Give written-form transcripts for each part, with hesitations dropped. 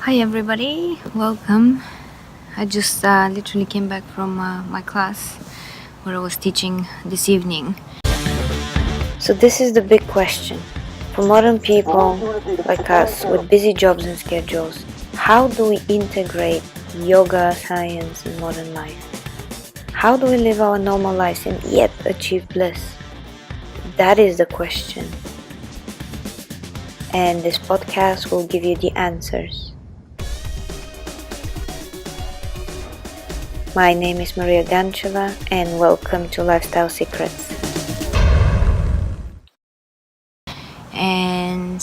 Hi everybody, welcome. I just literally came back from my class where I was teaching this evening. So this is the big question. For modern people like us with busy jobs and schedules, how do we integrate yoga, science and modern life? How do we live our normal lives and yet achieve bliss? That is the question. And this podcast will give you the answers. My name is Mariya and welcome to Lifestyle Secrets. And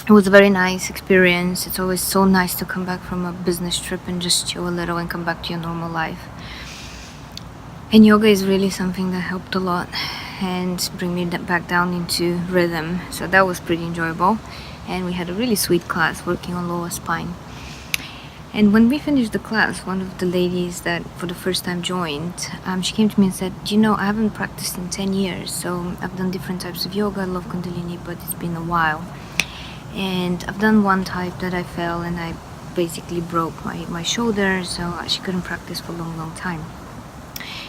it was a very nice experience. It's always so nice to come back from a business trip and just chill a little and come back to your normal life. And yoga is really something that helped a lot and bring me back down into rhythm. So that was pretty enjoyable. And we had a really sweet class working on lower spine. And when we finished the class, one of the ladies that for the first time joined, she came to me and said, I haven't practiced in 10 years, so I've done different types of yoga. I love Kundalini, but it's been a while. And I've done one type that I fell and I basically broke my shoulder, so she couldn't practice for a long time.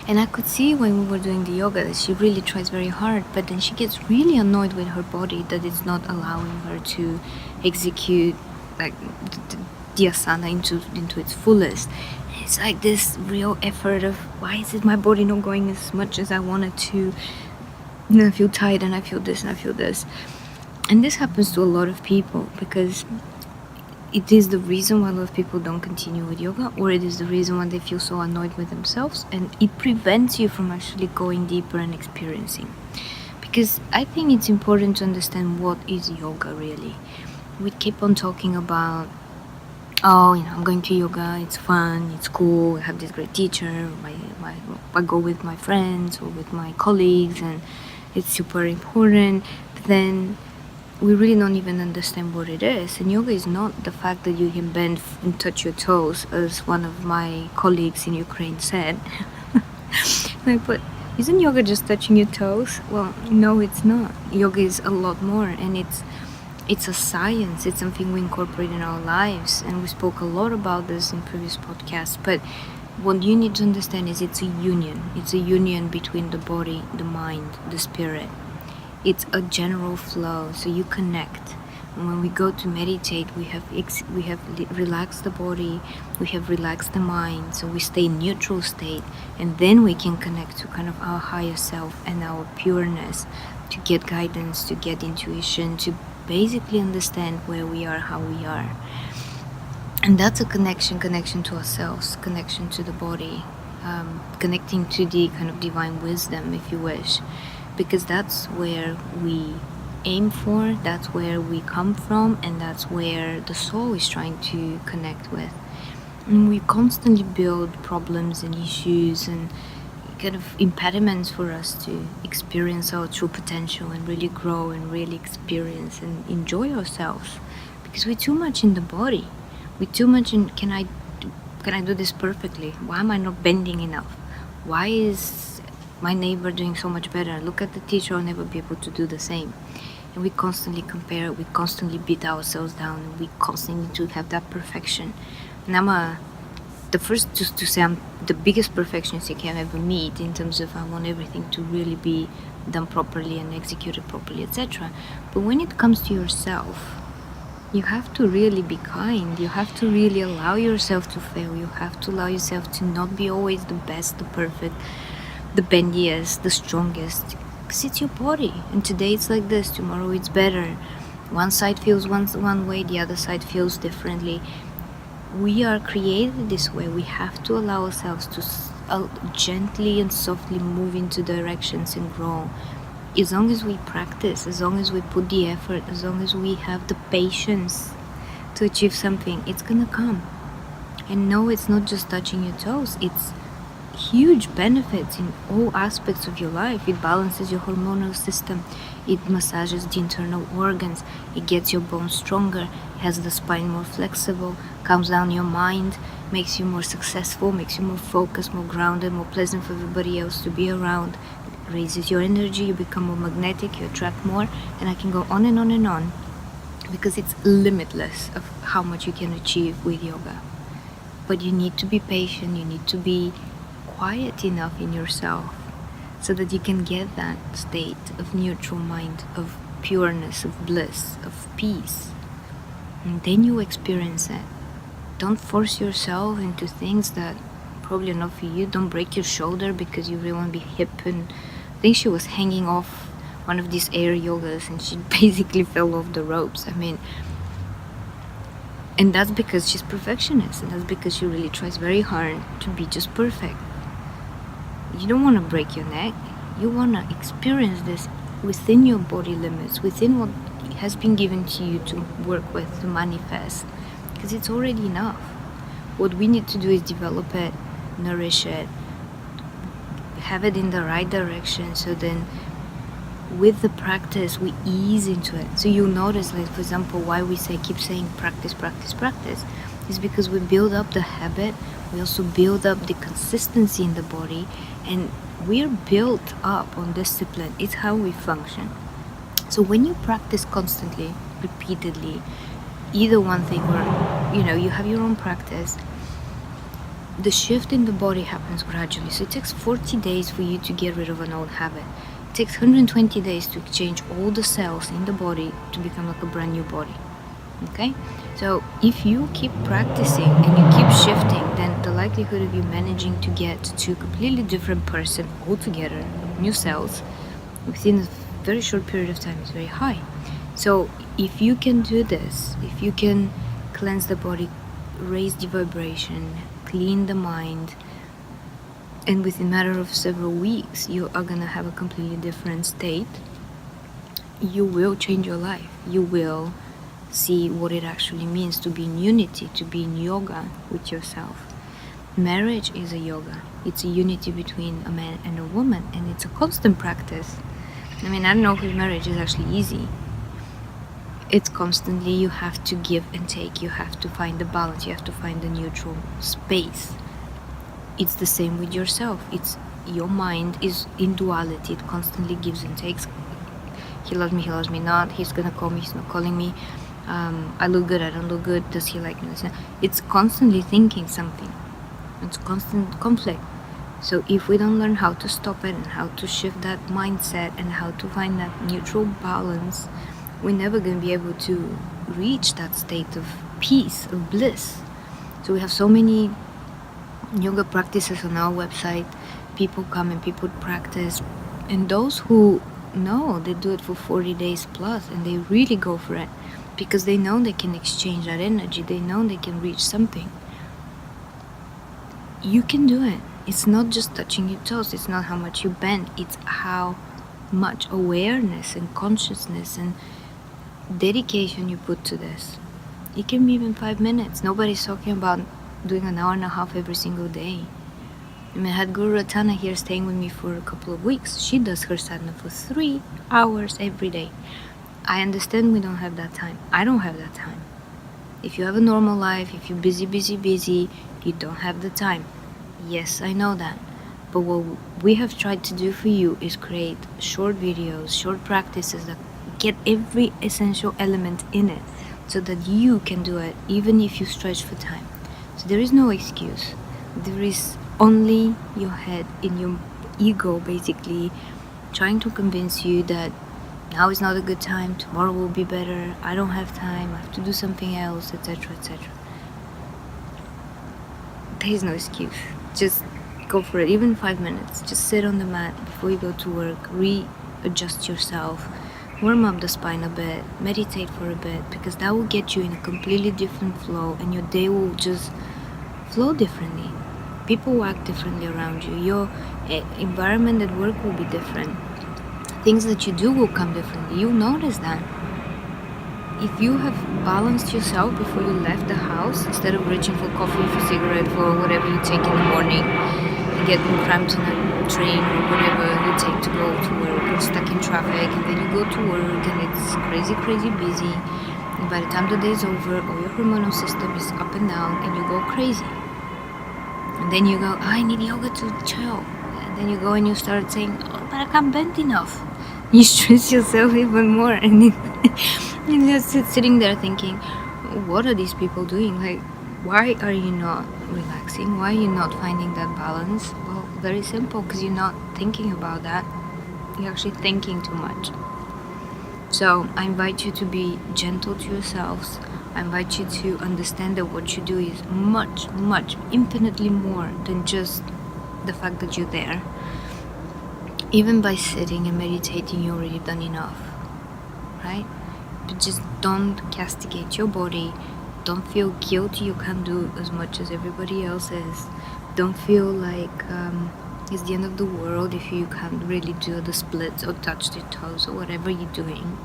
And I could see when we were doing the yoga that she really tries very hard, but then she gets really annoyed with her body that it's not allowing her to execute like the asana into its fullest. It's like this real effort of why is it my body not going as much as I wanted to. I feel tired and I feel this and I feel this. And this happens to a lot of people because it is the reason why a lot of people don't continue with yoga, or it is the reason why they feel so annoyed with themselves, and it prevents you from actually going deeper and experiencing. Because I think it's important to understand what is yoga really. We keep on talking about I'm going to yoga, it's fun, it's cool, I have this great teacher, I go with my friends or with my colleagues and it's super important. But then we really don't even understand what it is. And yoga is not the fact that you can bend and touch your toes, as one of my colleagues in Ukraine said. But isn't yoga just touching your toes? Well, no, it's not. Yoga is a lot more, and it's a science. It's something we incorporate in our lives, and we spoke a lot about this in previous podcasts. But what you need to understand is it's a union. It's a union between the body, the mind, the spirit. It's a general flow, so you connect. And when we go to meditate, we have relaxed the body, we have relaxed the mind, so we stay in neutral state, and then we can connect to kind of our higher self and our pureness, to get guidance, to get intuition, to basically understand where we are, how we are. And that's a connection to ourselves, connection to the body, connecting to the kind of divine wisdom, if you wish, because that's where we aim for, that's where we come from, and that's where the soul is trying to connect with. And we constantly build problems and issues and kind of impediments for us to experience our true potential and really grow and really experience and enjoy ourselves, because we're too much in the body, we're too much in can I do this perfectly, why am I not bending enough, why is my neighbor doing so much better, look at the teacher, I'll never be able to do the same. And we constantly compare, we constantly beat ourselves down, and we constantly need to have that perfection. And I'm the first to say I'm the biggest perfectionist you can ever meet, in terms of I want everything to really be done properly and executed properly, etc. But when it comes to yourself, you have to really be kind. You have to really allow yourself to fail. You have to allow yourself to not be always the best, the perfect, the bendiest, the strongest. Because it's your body, and today it's like this, tomorrow it's better. One side feels one way, the other side feels differently. We are created this way. We have to allow ourselves to gently and softly move into directions and grow. As long as we practice, as long as we put the effort, as long as we have the patience to achieve something, it's gonna come. And no, it's not just touching your toes, it's huge benefits in all aspects of your life. It balances your hormonal system, it massages the internal organs, it gets your bones stronger, has the spine more flexible, calms down your mind, makes you more successful, makes you more focused, more grounded, more pleasant for everybody else to be around, raises your energy, you become more magnetic, you attract more, and I can go on and on and on. because it's limitless of how much you can achieve with yoga. But you need to be patient, you need to be quiet enough in yourself so that you can get that state of neutral mind, of pureness, of bliss, of peace. And then you experience it. Don't force yourself into things that probably are not for you. Don't break your shoulder because you really want to be hip. And I think she was hanging off one of these air yogas and she basically fell off the ropes. I mean, and that's because she's perfectionist, and that's because she really tries very hard to be just perfect. You don't want to break your neck. You want to experience this within your body limits, within what has been given to you to work with, to manifest, because it's already enough. What we need to do is develop it, nourish it, have it in the right direction, so then with the practice we ease into it. So you'll notice, like, for example, why we keep saying practice is because we build up the habit, we also build up the consistency in the body, and we're built up on discipline. It's how we function. So when you practice constantly, repeatedly, either one thing or you have your own practice, the shift in the body happens gradually. So it takes 40 days for you to get rid of an old habit. It takes 120 days to change all the cells in the body to become like a brand new body. Okay? So if you keep practicing and you keep shifting, then the likelihood of you managing to get to a completely different person altogether, new cells, within a very short period of time is very high. So if you can do this, if you can cleanse the body, raise the vibration, clean the mind, and within a matter of several weeks you are gonna have a completely different state, you will change your life. You will see what it actually means to be in unity, to be in yoga with yourself. Marriage is a yoga. It's a unity between a man and a woman, and it's a constant practice. I mean, I don't know if marriage is actually easy. It's constantly, you have to give and take, you have to find the balance, you have to find the neutral space. It's the same with yourself. It's your mind is in duality. It constantly gives and takes. He loves me not. He's gonna call me, he's not calling me. I look good, I don't look good. Does he like me? It's constantly thinking something. It's constant conflict. So if we don't learn how to stop it and how to shift that mindset and how to find that neutral balance, we're never going to be able to reach that state of peace, of bliss. So we have so many yoga practices on our website. People come and people practice, and those who know, they do it for 40 days plus, and they really go for it because they know they can exchange that energy. They know they can reach something. You can do it. It's not just touching your toes. It's not how much you bend. It's how much awareness and consciousness and dedication you put to this. It can be even 5 minutes. Nobody's talking about doing an hour and a half every single day. I mean, I had Guru Ratana here staying with me for a couple of weeks. She does her sadhana for 3 hours every day. I understand we don't have that time. I don't have that time. If you have a normal life, if you're busy, you don't have the time. Yes, I know that. But what we have tried to do for you is create short videos, short practices that get every essential element in it so that you can do it even if you stretch for time. So there is no excuse. There is only your head in your ego basically trying to convince you that now is not a good time, tomorrow will be better, I don't have time, I have to do something else, etc. There is no excuse. Just go for it, even 5 minutes. Just sit on the mat before you go to work, readjust yourself, warm up the spine a bit, meditate for a bit, because that will get you in a completely different flow and your day will just flow differently. People will act differently around you. Your environment at work will be different. Things that you do will come differently. You'll notice that. If you have balanced yourself before you left the house, instead of reaching for coffee, for cigarette, for whatever you take in the morning, and getting cramped in a train or whatever you take to go to work, or stuck in traffic, and then you go to work and it's crazy busy, and by the time the day is over, all your hormonal system is up and down and you go crazy. And then you go, I need yoga to chill. And then you go and you start saying, oh, but I can't bend enough. You stress yourself even more, and And just sitting there thinking, what are these people doing? Like, why are you not relaxing? Why are you not finding that balance? Well, very simple, because you're not thinking about that. You're actually thinking too much. So I invite you to be gentle to yourselves. I invite you to understand that what you do is much, much, infinitely more than just the fact that you're there. Even by sitting and meditating, you've already done enough, right? But just don't castigate your body. Don't feel guilty you can't do as much as everybody else is. Don't feel like it's the end of the world if you can't really do the splits or touch the toes or whatever you're doing.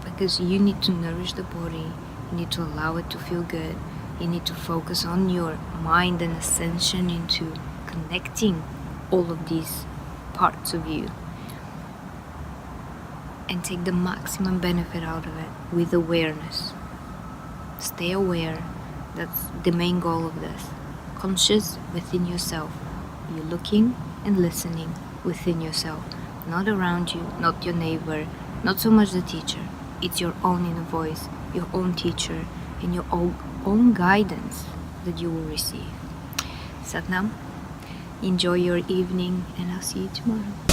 Because you need to nourish the body. You need to allow it to feel good. You need to focus on your mind and ascension into connecting all of these parts of you and take the maximum benefit out of it with awareness. Stay aware. That's the main goal of this. Conscious within yourself. You're looking and listening within yourself, not around you, not your neighbor, not so much the teacher. It's your own inner voice, your own teacher, and your own guidance that you will receive. Satnam, enjoy your evening, and I'll see you tomorrow.